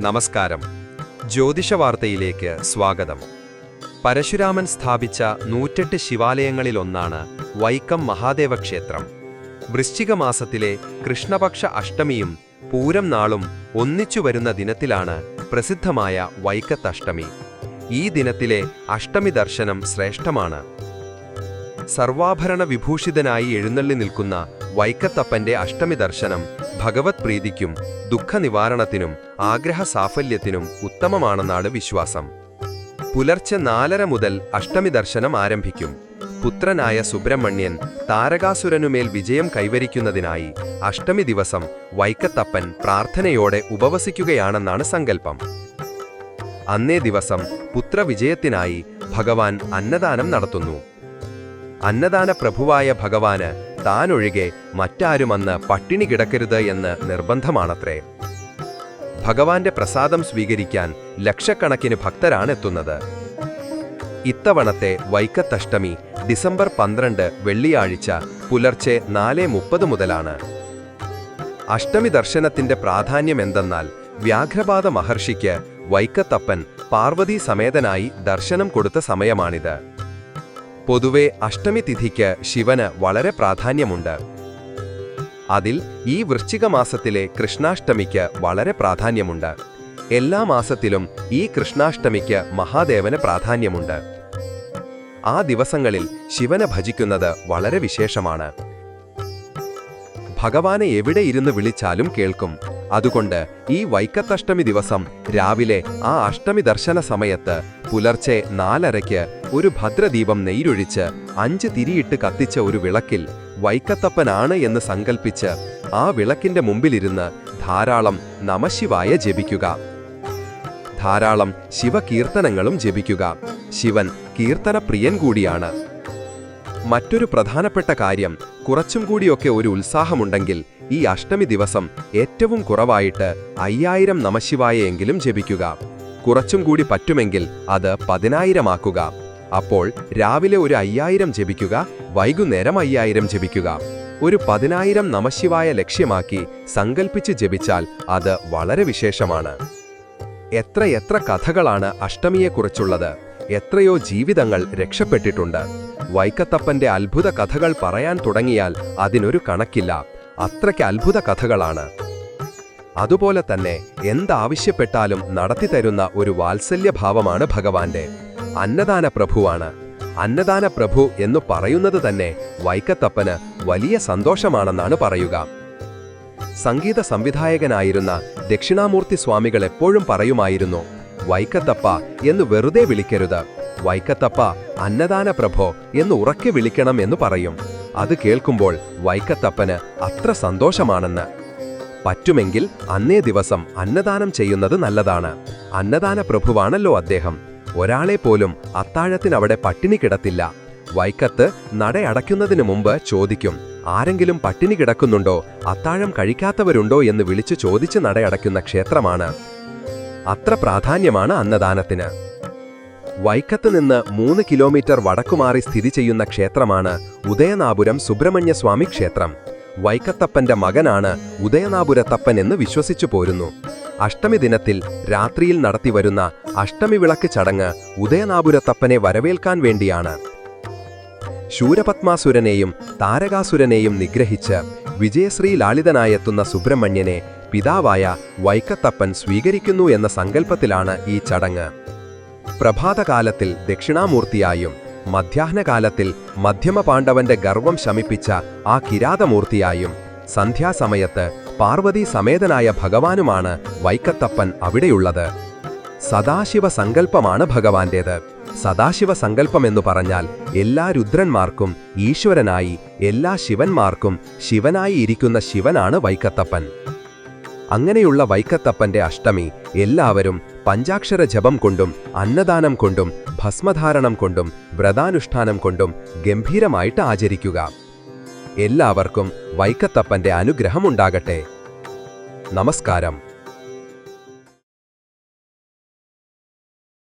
നമസ്കാരം. ജ്യോതിഷവാർത്തയിലേക്ക് സ്വാഗതം. പരശുരാമൻ സ്ഥാപിച്ച 108 ശിവാലയങ്ങളിലൊന്നാണ് വൈക്കം മഹാദേവ ക്ഷേത്രം. വൃശ്ചിക മാസത്തിലെ കൃഷ്ണപക്ഷ അഷ്ടമിയും പൂരം നാളും ഒന്നിച്ചു വരുന്ന ദിനത്തിലാണ് പ്രസിദ്ധമായ വൈക്കത്തഷ്ടമി. ഈ ദിനത്തിലെ അഷ്ടമി ദർശനം ശ്രേഷ്ഠമാണ്. സർവാഭരണ വിഭൂഷിതനായി എഴുന്നള്ളി നിൽക്കുന്ന വൈക്കത്തപ്പന്റെ അഷ്ടമി ദർശനം ഭഗവത് പ്രീതിക്കും ദുഃഖനിവാരണത്തിനും ആഗ്രഹ സാഫല്യത്തിനും ഉത്തമമാണെന്നാണ് വിശ്വാസം. പുലർച്ചെ 4:30 മുതൽ അഷ്ടമി ദർശനം ആരംഭിക്കും. പുത്രനായ സുബ്രഹ്മണ്യൻ താരകാസുരനുമേൽ വിജയം കൈവരിക്കുന്നതിനായി അഷ്ടമി ദിവസം വൈക്കത്തപ്പൻ പ്രാർത്ഥനയോടെ ഉപവസിക്കുകയാണെന്നാണ് സങ്കല്പം. അന്നേ ദിവസം പുത്രവിജയത്തിനായി ഭഗവാൻ അന്നദാനം നടത്തുന്നു. അന്നദാന പ്രഭുവായ ഭഗവാന് താനൊഴികെ മറ്റാരും അന്ന് പട്ടിണി കിടക്കരുത് എന്ന് നിർബന്ധമാണത്രേ. ഭഗവാന്റെ പ്രസാദം സ്വീകരിക്കാൻ ലക്ഷക്കണക്കിന് ഭക്തരാണെത്തുന്നത്. ഇത്തവണത്തെ വൈക്കത്തഷ്ടമി ഡിസംബർ 12 വെള്ളിയാഴ്ച പുലർച്ചെ 4:30 മുതലാണ്. അഷ്ടമി ദർശനത്തിന്റെ പ്രാധാന്യമെന്തെന്നാൽ വ്യാഘ്രപാദ മഹർഷിക്ക് വൈക്കത്തപ്പൻ പാർവതീ സമേതനായി ദർശനം കൊടുത്ത സമയമാണിത്. പൊതുവെ അഷ്ടമി തിഥിക്ക് ശിവന് വളരെ പ്രാധാന്യമുണ്ട്. അതിൽ ഈ വൃശ്ചിക മാസത്തിലെ കൃഷ്ണാഷ്ടമിക്ക് വളരെ പ്രാധാന്യമുണ്ട്. എല്ലാ മാസത്തിലും ഈ കൃഷ്ണാഷ്ടമിക്ക് മഹാദേവന് പ്രാധാന്യമുണ്ട്. ആ ദിവസങ്ങളിൽ ശിവനെ ഭജിക്കുന്നത് വളരെ വിശേഷമാണ്. ഭഗവാനെ എവിടെ ഇരുന്ന് വിളിച്ചാലും കേൾക്കും. അതുകൊണ്ട് ഈ വൈക്കത്തഷ്ടമി ദിവസം രാവിലെ ആ അഷ്ടമി ദർശന സമയത്ത് പുലർച്ചെ 4:30 ഒരു ഭദ്രദീപം നെയ്യൊഴിച്ച് 5 തിരിയിട്ട് കത്തിച്ച ഒരു വിളക്കിൽ വൈക്കത്തപ്പനാണ് എന്ന് സങ്കൽപ്പിച്ച് ആ വിളക്കിന്റെ മുമ്പിലിരുന്ന് ധാരാളം നമഃശിവായ ജപിക്കുക. ധാരാളം ശിവകീർത്തനങ്ങളും ജപിക്കുക. ശിവൻ കീർത്തനപ്രിയൻ കൂടിയാണ്. മറ്റൊരു പ്രധാനപ്പെട്ട കാര്യം, കുറച്ചും കൂടിയൊക്കെ ഒരു ഉത്സാഹമുണ്ടെങ്കിൽ ഈ അഷ്ടമി ദിവസം ഏറ്റവും കുറവായിട്ട് 5000 നമഃശിവായെങ്കിലും ജപിക്കുക. കുറച്ചും കൂടി പറ്റുമെങ്കിൽ അത് 10,000 ആക്കുക. അപ്പോൾ രാവിലെ ഒരു 5000 ജപിക്കുക, വൈകുന്നേരം 5000 ജപിക്കുക. ഒരു 10,000 നമഃശിവായ ലക്ഷ്യമാക്കി സങ്കൽപ്പിച്ച് ജപിച്ചാൽ അത് വളരെ വിശേഷമാണ്. എത്ര കഥകളാണ് അഷ്ടമിയെക്കുറിച്ചുള്ളത്. എത്രയോ ജീവിതങ്ങൾ രക്ഷപ്പെട്ടിട്ടുണ്ട്. വൈക്കത്തപ്പന്റെ അത്ഭുത കഥകൾ പറയാൻ തുടങ്ങിയാൽ അതിനൊരു കണക്കില്ല. അത്രയ്ക്ക് അത്ഭുത കഥകളാണ്. അതുപോലെ തന്നെ എന്താവശ്യപ്പെട്ടാലും നടത്തിത്തരുന്ന ഒരു വാത്സല്യഭാവമാണ് ഭഗവാന്റെ. അന്നദാന പ്രഭുവാണ്. അന്നദാന പ്രഭു എന്നു പറയുന്നത് തന്നെ വൈക്കത്തപ്പന് വലിയ സന്തോഷമാണെന്നാണ് പറയുക. സംഗീത സംവിധായകനായിരുന്ന ദക്ഷിണാമൂർത്തി സ്വാമികൾ എപ്പോഴും പറയുമായിരുന്നു, വൈക്കത്തപ്പ എന്ന് വെറുതെ വിളിക്കരുത്, വൈക്കത്തപ്പ അന്നദാന പ്രഭോ എന്ന് ഉറക്കെ വിളിക്കണം എന്ന് പറയും. അത് കേൾക്കുമ്പോൾ വൈക്കത്തപ്പന് അത്ര സന്തോഷമാണെന്ന്. പറ്റുമെങ്കിൽ അന്നേ ദിവസം അന്നദാനം ചെയ്യുന്നത് നല്ലതാണ്. അന്നദാന പ്രഭുവാണല്ലോ അദ്ദേഹം. ഒരാളെ പോലും അത്താഴത്തിനവിടെ പട്ടിണി കിടത്തില്ല. വൈക്കത്ത് നടയടയ്ക്കുന്നതിന് മുമ്പ് ചോദിക്കും, ആരെങ്കിലും പട്ടിണി കിടക്കുന്നുണ്ടോ, അത്താഴം കഴിക്കാത്തവരുണ്ടോ എന്ന് വിളിച്ചു ചോദിച്ച് നടയടയ്ക്കുന്ന ക്ഷേത്രമാണ്. അത്ര പ്രാധാന്യമാണ് അന്നദാനത്തിന്. വൈക്കത്ത് നിന്ന് 3 കിലോമീറ്റർ വടക്കുമാറി സ്ഥിതി ചെയ്യുന്ന ക്ഷേത്രമാണ് ഉദയനാപുരം സുബ്രഹ്മണ്യസ്വാമി ക്ഷേത്രം. വൈക്കത്തപ്പന്റെ മകനാണ് ഉദയനാപുരത്തപ്പൻ എന്ന് വിശ്വസിച്ചു പോരുന്നു. അഷ്ടമി ദിനത്തിൽ രാത്രിയിൽ നടത്തിവരുന്ന അഷ്ടമി വിളക്ക് ചടങ്ങ് ഉദയനാപുരത്തപ്പനെ വരവേൽക്കാൻ വേണ്ടിയാണ്. ശൂരപത്മാസുരനെയും താരകാസുരനെയും നിഗ്രഹിച്ച് വിജയശ്രീ ലാളിതനായെത്തുന്ന സുബ്രഹ്മണ്യനെ പിതാവായ വൈക്കത്തപ്പൻ സ്വീകരിക്കുന്നു എന്ന സങ്കല്പത്തിലാണ് ഈ ചടങ്ങ്. പ്രഭാതകാലത്തിൽ ദക്ഷിണാമൂർത്തിയായും മധ്യാഹ്നകാലത്തിൽ മധ്യമപാണ്ഡവന്റെ ഗർവം ശമിപ്പിച്ച ആ കിരാതമൂർത്തിയായും സന്ധ്യാസമയത്ത് പാർവതീ സമേതനായ ഭഗവാനുമാണ് വൈക്കത്തപ്പൻ അവിടെയുള്ളത്. സദാശിവ സങ്കല്പമാണ് ഭഗവാന്റേത്. സദാശിവ സങ്കല്പമെന്നു പറഞ്ഞാൽ എല്ലാ രുദ്രന്മാർക്കും ഈശ്വരനായി, എല്ലാ ശിവന്മാർക്കും ശിവനായി ഇരിക്കുന്ന ശിവനാണ് വൈക്കത്തപ്പൻ. അങ്ങനെയുള്ള വൈക്കത്തപ്പന്റെ അഷ്ടമി എല്ലാവരും പഞ്ചാക്ഷര ജപം കൊണ്ടും അന്നദാനം കൊണ്ടും ഭസ്മധാരണം കൊണ്ടും വ്രതാനുഷ്ഠാനം കൊണ്ടും ഗംഭീരമായിട്ട് ആചരിക്കുക. എല്ലാവർക്കും വൈക്കത്തപ്പന്റെ അനുഗ്രഹം ഉണ്ടാകട്ടെ. നമസ്കാരം.